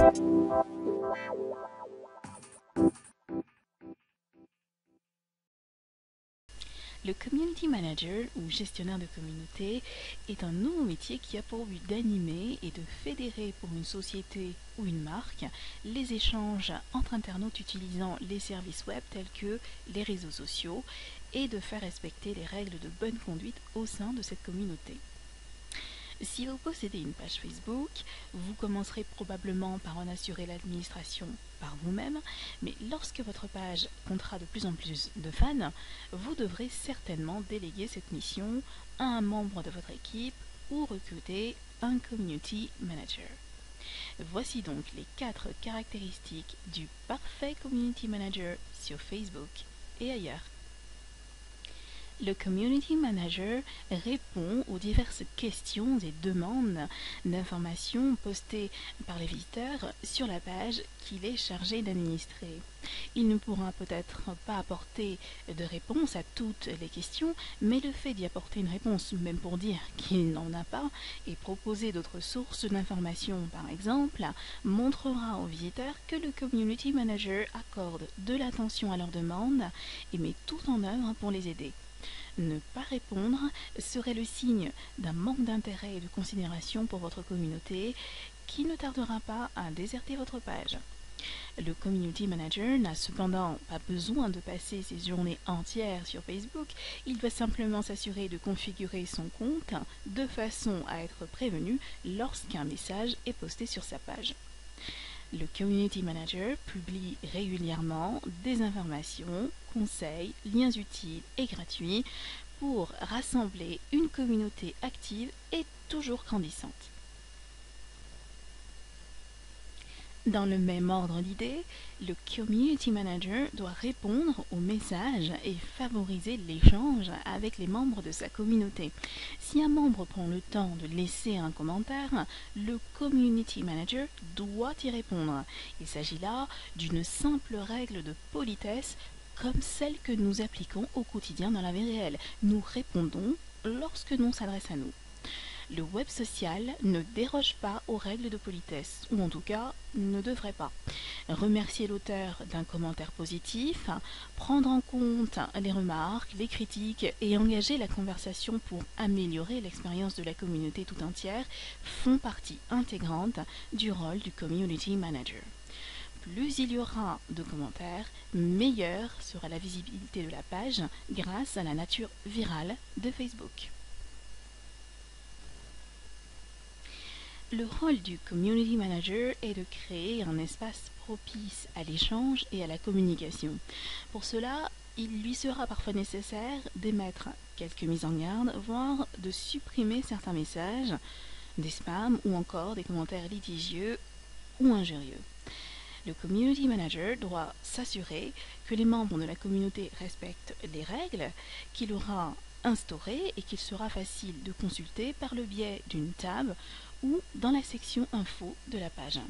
Le Community Manager ou gestionnaire de communauté est un nouveau métier qui a pour but d'animer et de fédérer pour une société ou une marque les échanges entre internautes utilisant les services web tels que les réseaux sociaux et de faire respecter les règles de bonne conduite au sein de cette communauté. Si vous possédez une page Facebook, vous commencerez probablement par en assurer l'administration par vous-même, mais lorsque votre page comptera de plus en plus de fans, vous devrez certainement déléguer cette mission à un membre de votre équipe ou recruter un Community Manager. Voici donc les 4 caractéristiques du parfait Community Manager sur Facebook et ailleurs. Le Community Manager répond aux diverses questions et demandes d'informations postées par les visiteurs sur la page qu'il est chargé d'administrer. Il ne pourra peut-être pas apporter de réponse à toutes les questions, mais le fait d'y apporter une réponse, même pour dire qu'il n'en a pas, et proposer d'autres sources d'informations par exemple, montrera aux visiteurs que le Community Manager accorde de l'attention à leurs demandes et met tout en œuvre pour les aider. Ne pas répondre serait le signe d'un manque d'intérêt et de considération pour votre communauté qui ne tardera pas à déserter votre page. Le Community Manager n'a cependant pas besoin de passer ses journées entières sur Facebook, il doit simplement s'assurer de configurer son compte de façon à être prévenu lorsqu'un message est posté sur sa page. Le Community Manager publie régulièrement des informations, conseils, liens utiles et gratuits pour rassembler une communauté active et toujours grandissante. Dans le même ordre d'idées, le Community Manager doit répondre aux messages et favoriser l'échange avec les membres de sa communauté. Si un membre prend le temps de laisser un commentaire, le Community Manager doit y répondre. Il s'agit là d'une simple règle de politesse comme celle que nous appliquons au quotidien dans la vie réelle. Nous répondons lorsque l'on s'adresse à nous. Le web social ne déroge pas aux règles de politesse, ou en tout cas ne devrait pas. Remercier l'auteur d'un commentaire positif, prendre en compte les remarques, les critiques et engager la conversation pour améliorer l'expérience de la communauté tout entière font partie intégrante du rôle du Community Manager. Plus il y aura de commentaires, meilleure sera la visibilité de la page grâce à la nature virale de Facebook. Le rôle du Community Manager est de créer un espace propice à l'échange et à la communication. Pour cela, il lui sera parfois nécessaire d'émettre quelques mises en garde, voire de supprimer certains messages, des spams ou encore des commentaires litigieux ou injurieux. Le Community Manager doit s'assurer que les membres de la communauté respectent les règles qu'il aura instaurées et qu'il sera facile de consulter par le biais d'une tab ou dans la section info de la page.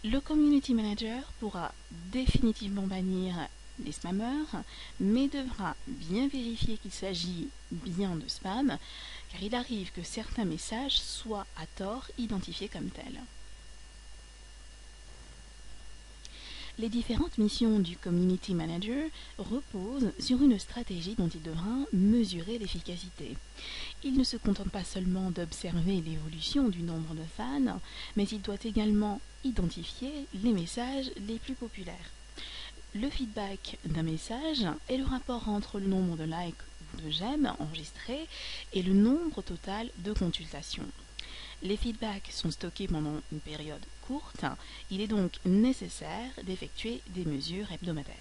Le Community Manager pourra définitivement bannir les spammers, mais devra bien vérifier qu'il s'agit bien de spam, car il arrive que certains messages soient à tort identifiés comme tels. Les différentes missions du Community Manager reposent sur une stratégie dont il devra mesurer l'efficacité. Il ne se contente pas seulement d'observer l'évolution du nombre de fans, mais il doit également identifier les messages les plus populaires. Le feedback d'un message est le rapport entre le nombre de likes ou de j'aime enregistrés et le nombre total de consultations. Les feedbacks sont stockés pendant une période courte, il est donc nécessaire d'effectuer des mesures hebdomadaires.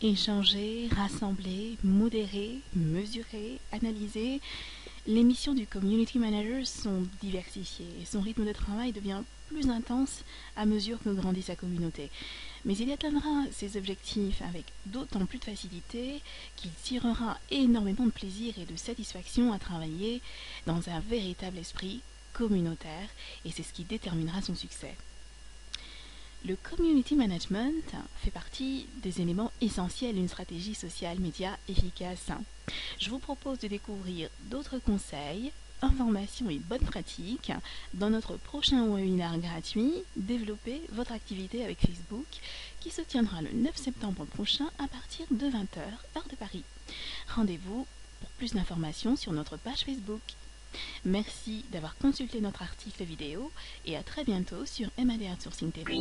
Échanger, rassembler, modérer, mesurer, analyser, les missions du Community Manager sont diversifiées et son rythme de travail devient plus intense à mesure que grandit sa communauté. Mais il atteindra ses objectifs avec d'autant plus de facilité qu'il tirera énormément de plaisir et de satisfaction à travailler dans un véritable esprit communautaire et c'est ce qui déterminera son succès. Le community management fait partie des éléments essentiels d'une stratégie social média efficace. Je vous propose de découvrir d'autres conseils informations et bonnes pratiques dans notre prochain webinaire gratuit « Développer votre activité avec Facebook » qui se tiendra le 9 septembre prochain à partir de 20 h, heure de Paris. Rendez-vous pour plus d'informations sur notre page Facebook. Merci d'avoir consulté notre article vidéo et à très bientôt sur MAD Outsourcing TV.